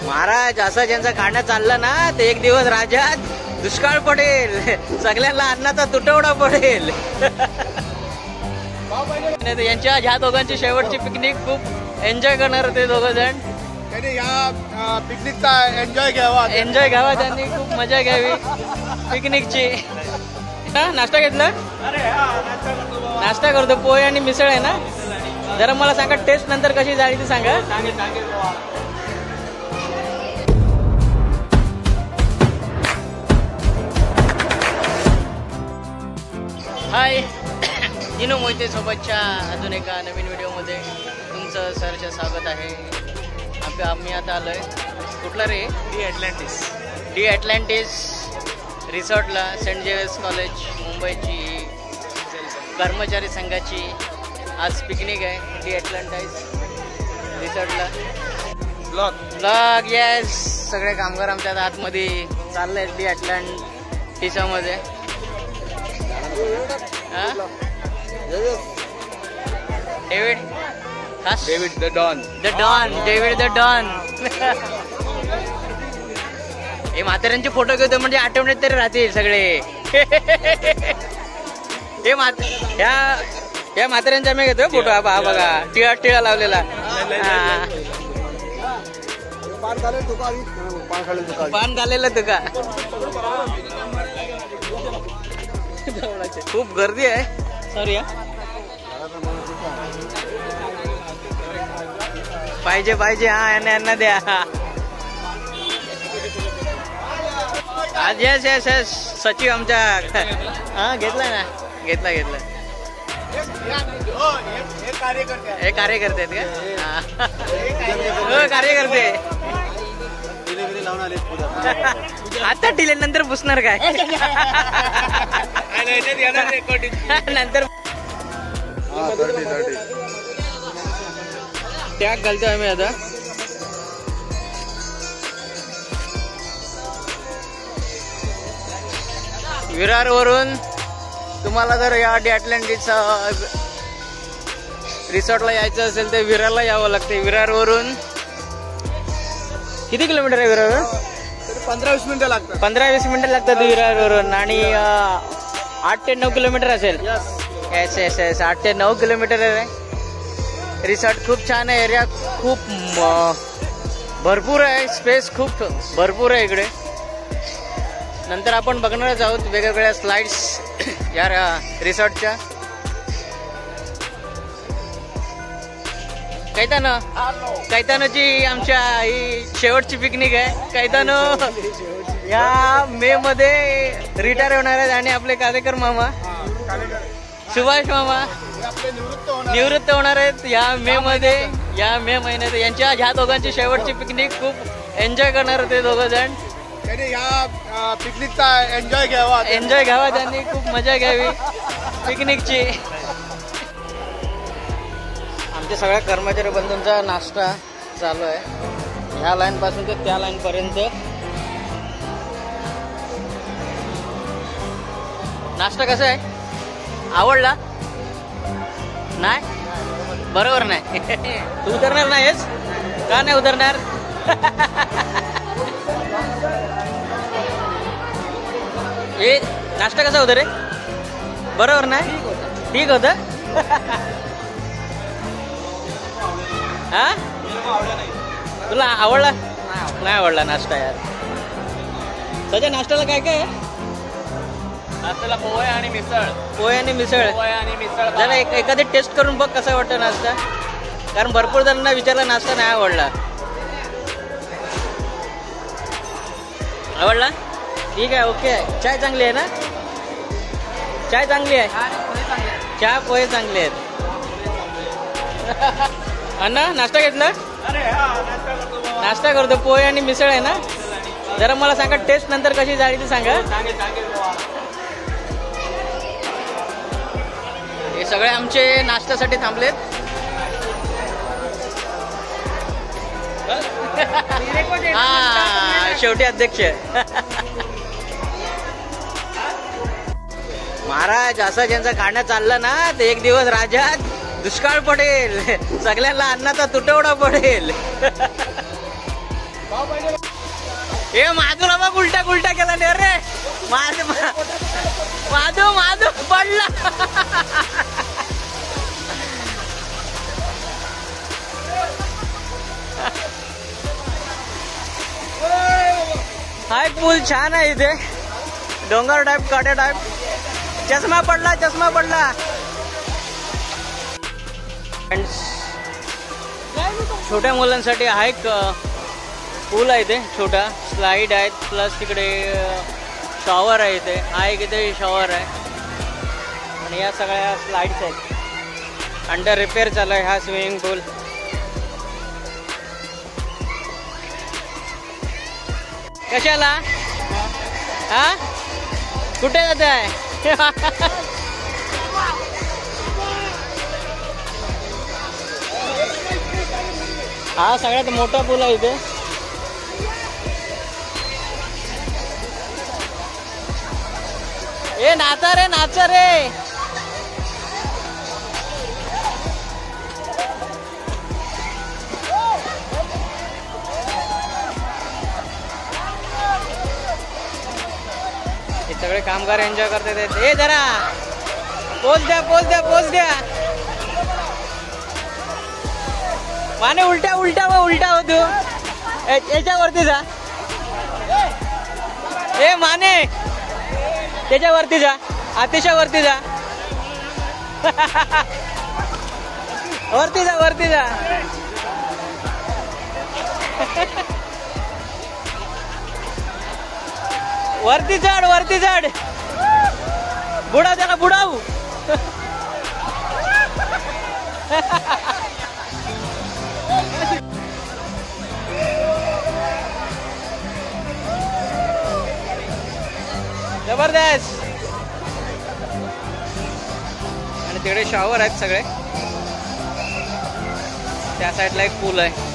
महाराज असं ज्यांचं खाणं चाललं ना ते एक दिवस राज्यात दुष्काळ पडेल, सगळ्यांना अन्नाचा तुटवडा पडेल. यांच्या ह्या दोघांची शेवटची पिकनिक खूप एन्जॉय करणार होते दोघ जण. त्यांनी या पिकनिकचा एन्जॉय घ्यावा त्यांनी खूप मजा घ्यावी पिकनिकची. नाश्ता घेतला? नाश्ता करतो. पोहे आणि मिसळ आहे ना. जरा मला सांगा टेस्ट नंतर कशी झाली ती सांगा. हाय, दिनू मोहिते सोबतच्या अजून एका नवीन व्हिडिओमध्ये तुमचं सहर्ष स्वागत आहे. आम्ही आता आलोय कुठला रे? डी ॲटलांटिस रिसॉर्टला. सेंट जेवियर्स कॉलेज मुंबईची कर्मचारी संघाची आज पिकनिक आहे डी ॲटलांटिस रिसॉर्टला. ब्लॉग येस, सगळे कामगार आमच्या आतमध्ये चालले आहेत डी ॲटलांटिसमध्ये. David the Don. हे म्हाताऱ्यांचे फोटो घेतो म्हणजे आठवण्यात तरी राहतील सगळे. हे या म्हाताऱ्यांचा मी घेतोय फोटो. हा बघा, टिळा लावलेला. पान घालेलं तुका. खूप गर्दी आहे. सॉरी पाहिजे हा यांना द्या. आज येस सचिव आमच्या. हा घेतला ना, घेतला. हे कार्यकर्ते आहेत का? कार्यकर्ते आता टिले नंतर पुसणार काय नंतर टॅग घालतोय आम्ही आता. विरारवरून तुम्हाला जर या डी ॲटलांटिस रिसॉर्टला यायचं असेल तर विरारला यावं लागते. विरारवरून किती किलोमीटर आहे विरारवरून? 15-20 मिनिटं लागतात. 15-20 मिनिटं लागतात विरारवरून. आणि 8 ते 9 किलोमीटर असेल. येस 8 ते 9 किलोमीटर आहे. रिसॉर्ट खूप छान आहे. एरिया खूप भरपूर आहे. स्पेस खूप भरपूर आहे इकडे. नंतर आपण बघणारच आहोत वेगवेगळ्या स्लाइड्स या रिसॉर्टच्या. कैतानोची आमच्या ही शेवटची पिकनिक आहे. कैतानो या मे मध्ये रिटायर होणार आहेत आणि आपले कालेकर मामा सुभाष मामा निवृत्त होणार आहेत या मे मध्ये. या मे महिन्यात यांच्या ह्या दोघांची शेवटची पिकनिक खूप एन्जॉय करणार होते दोघ जण. त्यांनी या पिकनिकचा एन्जॉय घ्यावा. त्यांनी खूप मजा घ्यावी पिकनिकची. आमच्या सगळ्या कर्मचारी बंधूंचा नाश्ता चालू आहे. ह्या लाईन पासून ते त्या लाईन पर्यंत. नाश्ता कसा आहे? आवडला? नाही? बरोबर नाही. तू उतरणार नाहीस का? नाही उतरणार. हे नाश्ता कसा होता रे? बरोबर नाही? ठीक होता. हा तुला आवडला? नाही आवडला नाश्ता यार. सध्या नाश्त्याला काय काय आहे? नाश्त्याला पोहे आणि मिसळ. जरा एखादी टेस्ट करून बघ कसा वाटतं नाश्ता. कारण भरपूर जणांना विचारला नाश्ता नाही आवडला. आवडला? ठीक आहे, ओके. चाय चांगली आहे ना? चाय चांगली आहे. चहा पोहे चांगले आहेत. अण्णा नाश्ता घेतला? नाश्ता करतो. पोहे आणि मिसळ आहे ना. जरा मला सांगा टेस्ट नंतर कशी झाली ती सांगा. हे सगळे आमचे नाश्त्यासाठी थांबलेत. हा शेवटी अध्यक्ष. महाराज असं ज्यांचं खाणं चाललं ना ते एक दिवस राज्यात दुष्काळ पडेल, सगळ्यांना अन्नाचा तुटवडा पडेल. हे माधूला बघ उलटा उलटा केला नाही रे. माधू माधू पडला. हा एक पूल छान आहे इथे, डोंगर टाइप काटे टाइप. चष्मा पडला चष्मा पडला. छोट्या मुलांसाठी हा एक पूल आहे इथे, छोटा स्लाइड आहेत, प्लस तिकडे शॉवर आहे इथे. हा एक इथे शॉवर आहे आणि या सगळ्या स्लाइड्स आहेत. अंडर रिपेअर चालू आहे हा स्विमिंग पूल. कशाला हा कुठे जात आहे? हा सगळ्यात मोठा पूल आहे इथे. ए नाचा रे नाचा रे. हे सगळे कामगार एन्जॉय करतात. हे जरा पोच द्या पोच द्या पोच द्या. माने उलटा उलटा हो उलटा हो तू. याच्यावरती जा. ए माने त्याच्यावरती जा, अतिशय वरती जा. वरती जा वरती जा. वरती चढ वरती चढ. बुडाव त्याला बुडाव. जबरदस्त. आणि तिकडे शॉवर आहेत सगळे. त्या साईडला एक पूल आहे.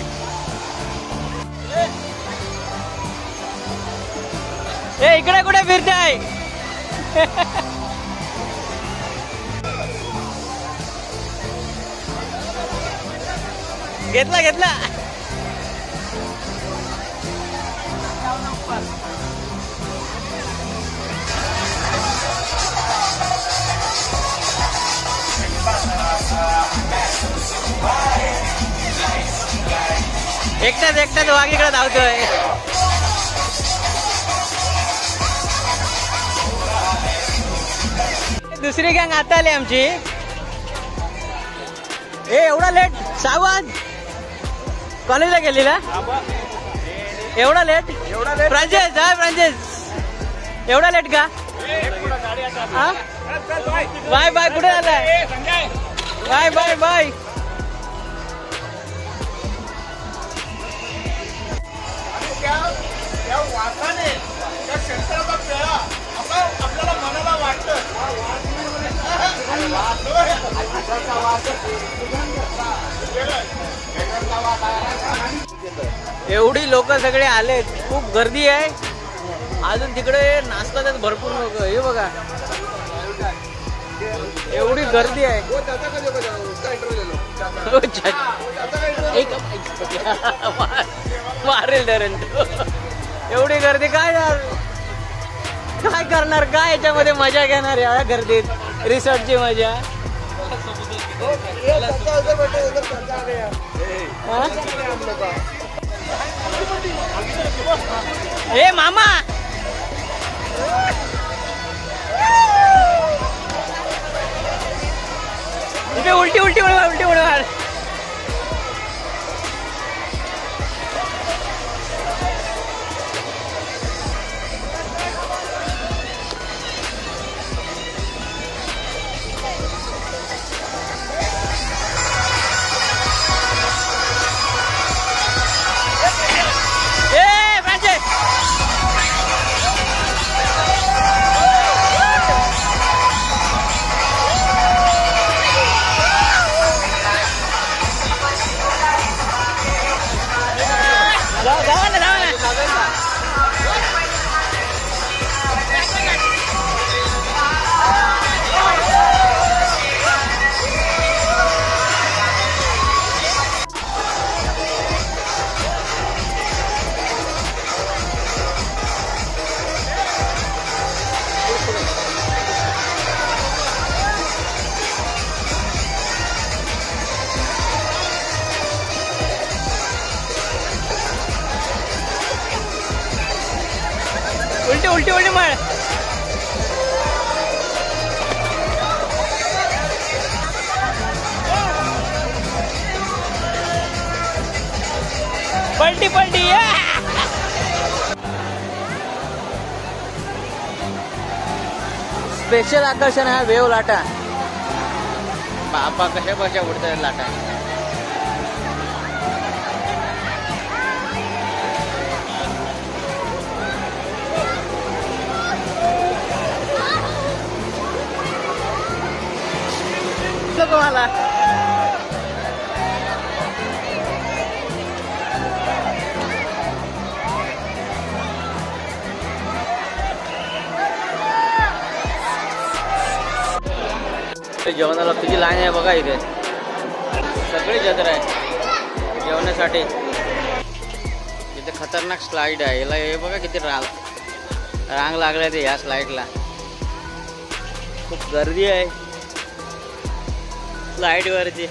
ए इकडे कुठे फिरताय? घेतला घेतला. एकटाच एकटाच वाघ इकडे धावतोय. दुसरी गँग आता आली आमची. ए एवढा लेट सावंत कॉलेजला गेलेला. एवढा लेट फ्रांचेस हा फ्रांचेस एवढा लेट का? बाय बाय कुठे झालाय? Bye bye bye. आपल्याला मनाला वाटतं. एवढी लोक सगळे आलेत, खूप गर्दी आहे. अजून तिकडे नाचतात भरपूर लोक. हे बघा एवढी गर्दी आहे. मारेल धरण. एवढी गर्दी काय यार, काय करणार, काय याच्यामध्ये मजा घेणार या गर्दीत. रिसॉर्टची मजा. हे मामा इथे उलटी उलटी उडवा उलटी उडवा. उलटी उलटी उलटी मार. पलटी पलटी. स्पेशल आकर्षण हा वेव लाटा. बापा कशा कशा उडतात लाटा. मला जेवणाला किती लाईन आहे बघा. इथे सगळी जत्रा आहे जेवणासाठी. इथे खतरनाक स्लाइड आहे. याला हे बघा किती रांग लागल्या ते या स्लाइडला. खूप गर्दी आहे स्लाइड वरती.